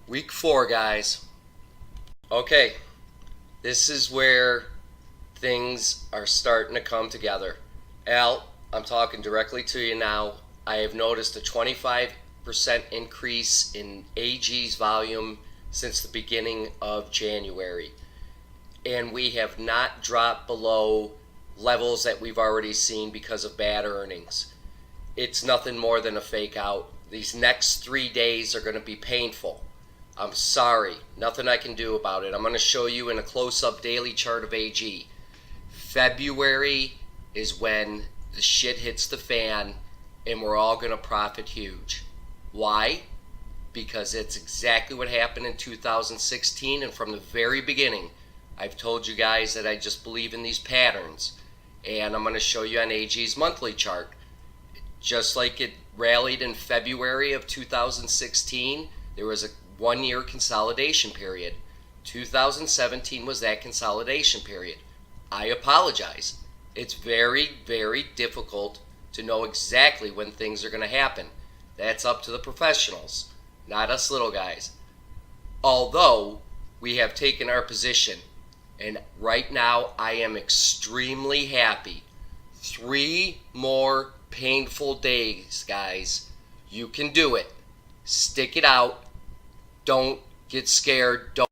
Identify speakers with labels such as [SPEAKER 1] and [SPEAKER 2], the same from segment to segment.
[SPEAKER 1] Week 4, guys. Okay, this is where things are starting to come together. Al, I'm talking directly to you now. I have noticed a 25% increase in AG's volume since the beginning of January. And we have not dropped below levels that we've already seen because of bad earnings. It's nothing more than a fake out. These next 3 days are going to be painful. I'm sorry, nothing I can do about it. I'm going to show you in a close-up daily chart of AG. February is when the shit hits the fan and we're all going to profit huge. Why? Because it's exactly what happened in 2016, and from the very beginning, I've told you guys that I just believe in these patterns. And I'm going to show you on AG's monthly chart. Just like it rallied in February of 2016, there was a 1-year consolidation period. 2017 was that consolidation period. I apologize. It's very, very difficult to know exactly when things are going to happen. That's up to the professionals, not us little guys. Although we have taken our position, and right now I am extremely happy. 3 more painful days, guys. You can do it. Stick it out. Don't get scared. Don't.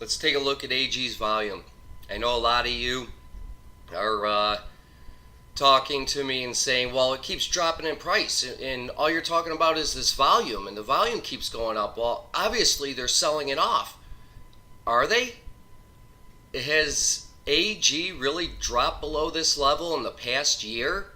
[SPEAKER 1] Let's take a look at AG's volume. I know a lot of you are talking to me and saying, well, it keeps dropping in price, and all you're talking about is this volume, and the volume keeps going up. Well, obviously they're selling it off. Are they? Has AG really dropped below this level in the past year?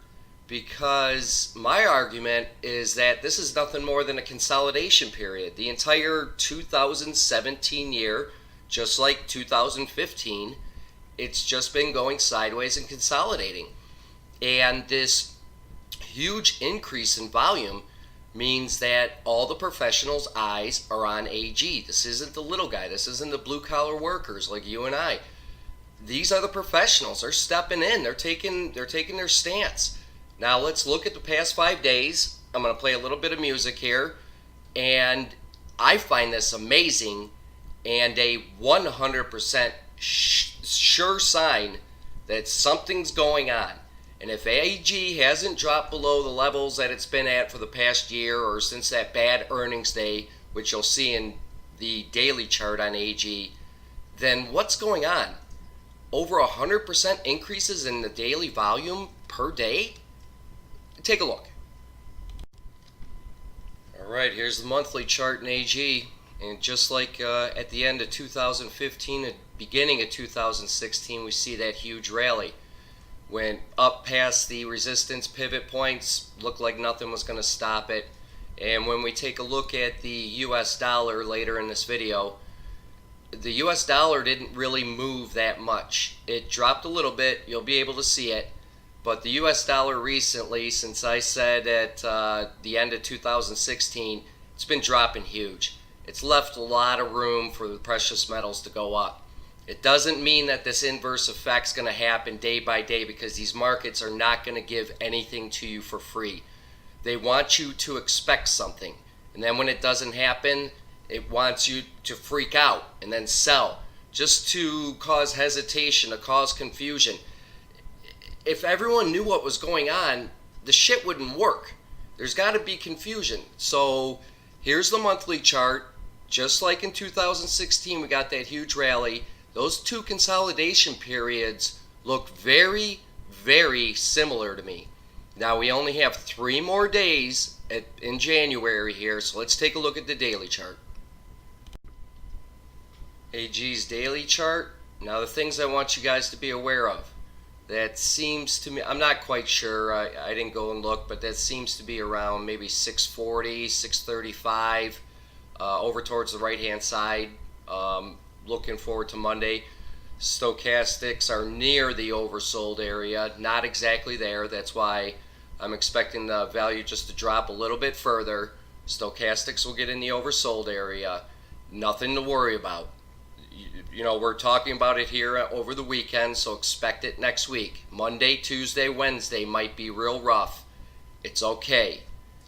[SPEAKER 1] Because my argument is that this is nothing more than a consolidation period. The entire 2017 year, just like 2015, it's just been going sideways and consolidating. And this huge increase in volume means that all the professionals' eyes are on AG. This isn't the little guy. This isn't the blue-collar workers like you and I. These are the professionals. They're stepping in. They're taking their stance. Now let's look at the past 5 days. I'm going to play a little bit of music here. And I find this amazing and a 100% sure sign that something's going on. And if AG hasn't dropped below the levels that it's been at for the past year or since that bad earnings day, which you'll see in the daily chart on AG, then what's going on? Over 100% increases in the daily volume per day? Take a look. Alright, here's the monthly chart in AG. And just like at the end of 2015 and beginning of 2016, we see that huge rally. Went up past the resistance pivot points, looked like nothing was going to stop it. And when we take a look at the US dollar later in this video, the US dollar didn't really move that much. It dropped a little bit, you'll be able to see it. But the US dollar recently, since I said at the end of 2016, it's been dropping huge. It's left a lot of room for the precious metals to go up. It doesn't mean that this inverse effect's going to happen day by day, because these markets are not going to give anything to you for free. They want you to expect something. And then when it doesn't happen, it wants you to freak out and then sell, just to cause hesitation, to cause confusion. If everyone knew what was going on, the shit wouldn't work. There's got to be confusion. So here's the monthly chart. Just like in 2016, we got that huge rally. Those 2 consolidation periods look very, very similar to me. Now we only have 3 more days in January here, so let's take a look at the daily chart. AG's daily chart. Now the things I want you guys to be aware of. That seems to me, I'm not quite sure, I didn't go and look, but that seems to be around maybe 640, 635, over towards the right hand side. Looking forward to Monday. Stochastics are near the oversold area, not exactly there. That's why I'm expecting the value just to drop a little bit further. Stochastics will get in the oversold area. Nothing to worry about. You know, we're talking about it here over the weekend, so expect it next week. Monday, Tuesday, Wednesday might be real rough. It's okay.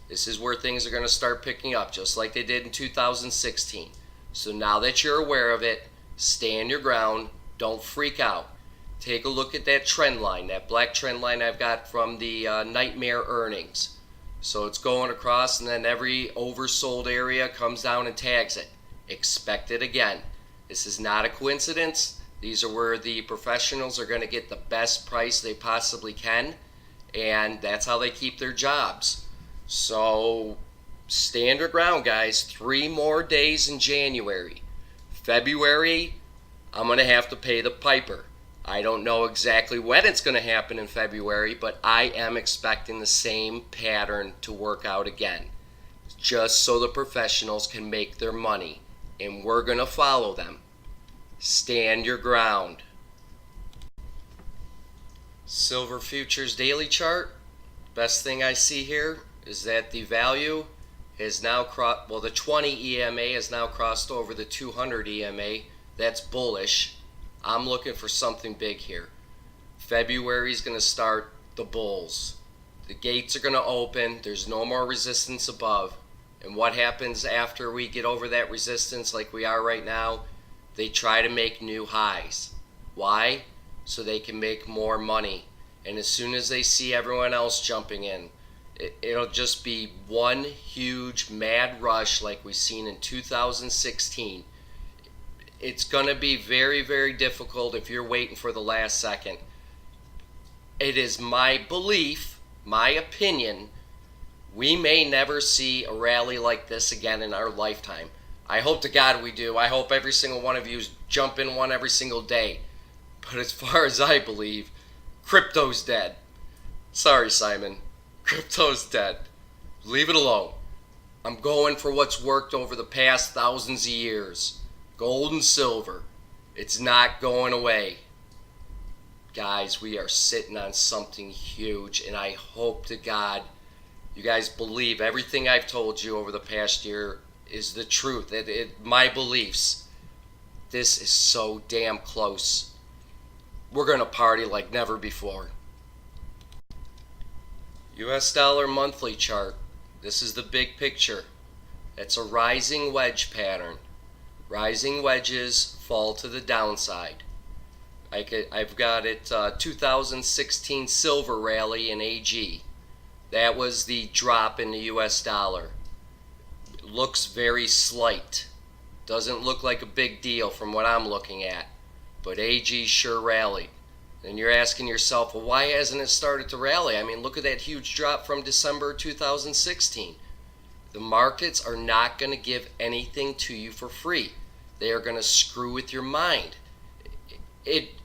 [SPEAKER 1] This is where things are going to start picking up, just like they did in 2016. So now that you're aware of it, stand your ground. Don't freak out. Take a look at that trend line, that black trend line I've got from the nightmare earnings. So it's going across, and then every oversold area comes down and tags it. Expect it again. This is not a coincidence. These are where the professionals are going to get the best price they possibly can, and that's how they keep their jobs. So stand your ground, guys. 3 more days in January. February, I'm going to have to pay the piper. I don't know exactly when it's going to happen in February, but I am expecting the same pattern to work out again, just so the professionals can make their money, and we're going to follow them. Stand your ground. Silver futures daily chart. Best thing I see here is that the value is now the 20 EMA has now crossed over the 200 EMA. That's bullish. I'm looking for something big here. February is going to start the bulls. The gates are going to open. There's no more resistance above. And what happens after we get over that resistance like we are right now? They try to make new highs. Why? So they can make more money. And as soon as they see everyone else jumping in, it'll just be one huge mad rush like we've seen in 2016. It's going to be very, very difficult if you're waiting for the last second. It is my belief, my opinion, we may never see a rally like this again in our lifetime. I hope to God we do. I hope every single one of you jump in one every single day. But as far as I believe, crypto's dead. Sorry, Simon. Crypto's dead. Leave it alone. I'm going for what's worked over the past thousands of years. Gold and silver. It's not going away. Guys, we are sitting on something huge, and I hope to God you guys believe everything I've told you over the past year is the truth. My beliefs. This is so damn close. We're going to party like never before. US dollar monthly chart. This is the big picture. It's a rising wedge pattern. Rising wedges fall to the downside. I've got it 2016 silver rally in AG. That was the drop in the US dollar. It looks very slight. Doesn't look like a big deal from what I'm looking at. But AG sure rallied. And you're asking yourself, well, why hasn't it started to rally? I mean, look at that huge drop from December 2016. The markets are not going to give anything to you for free. They are going to screw with your mind.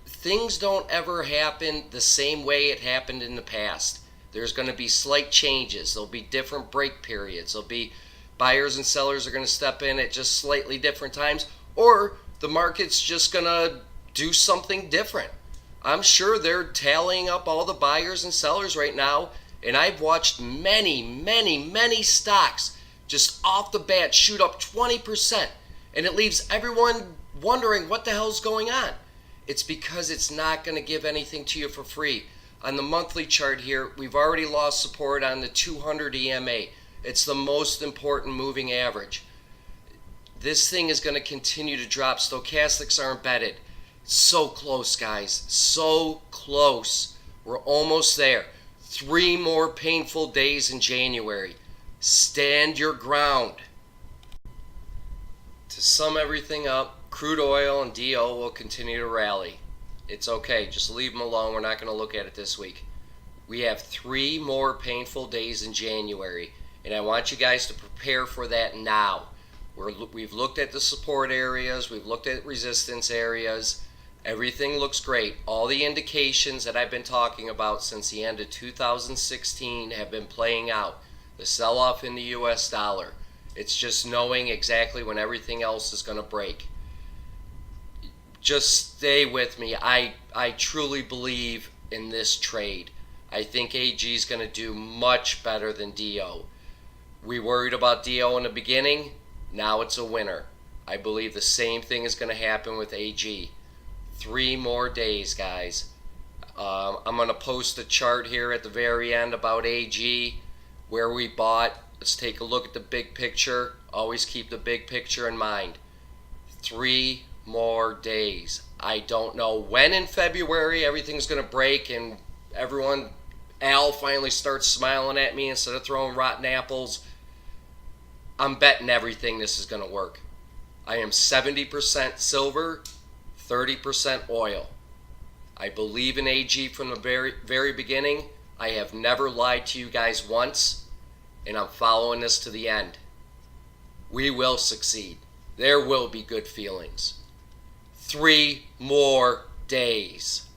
[SPEAKER 1] Things don't ever happen the same way it happened in the past. There's going to be slight changes. There'll be different break periods. There'll be buyers and sellers are going to step in at just slightly different times, or the market's just going to do something different. I'm sure they're tallying up all the buyers and sellers right now, and I've watched many stocks just off the bat shoot up 20%, and it leaves everyone wondering what the hell's going on. It's because it's not going to give anything to you for free. On the monthly chart here, we've already lost support on the 200 EMA. It's the most important moving average. This thing is going to continue to drop. Stochastics are embedded. So close, guys. So close. We're almost there. 3 more painful days in January. Stand your ground. To sum everything up, crude oil and DO will continue to rally. It's okay. Just leave them alone. We're not going to look at it this week. We have 3 more painful days in January, and I want you guys to prepare for that now. We've looked at the support areas. We've looked at resistance areas. Everything looks great. All the indications that I've been talking about since the end of 2016 have been playing out. The sell-off in the US dollar. It's just knowing exactly when everything else is going to break. Just stay with me. I truly believe in this trade. I think AG is going to do much better than DO. We worried about DO in the beginning. Now it's a winner. I believe the same thing is going to happen with AG. 3 more days, guys. I'm going to post a chart here at the very end about AG, where we bought. Let's take a look at the big picture. Always keep the big picture in mind. 3 more days. I don't know when in February everything's going to break and Al finally starts smiling at me instead of throwing rotten apples. I'm betting everything this is going to work. I am 70% silver, 30% oil. I believe in AG from the very beginning. I have never lied to you guys once, and I'm following this to the end. We will succeed. There will be good feelings. 3 more days.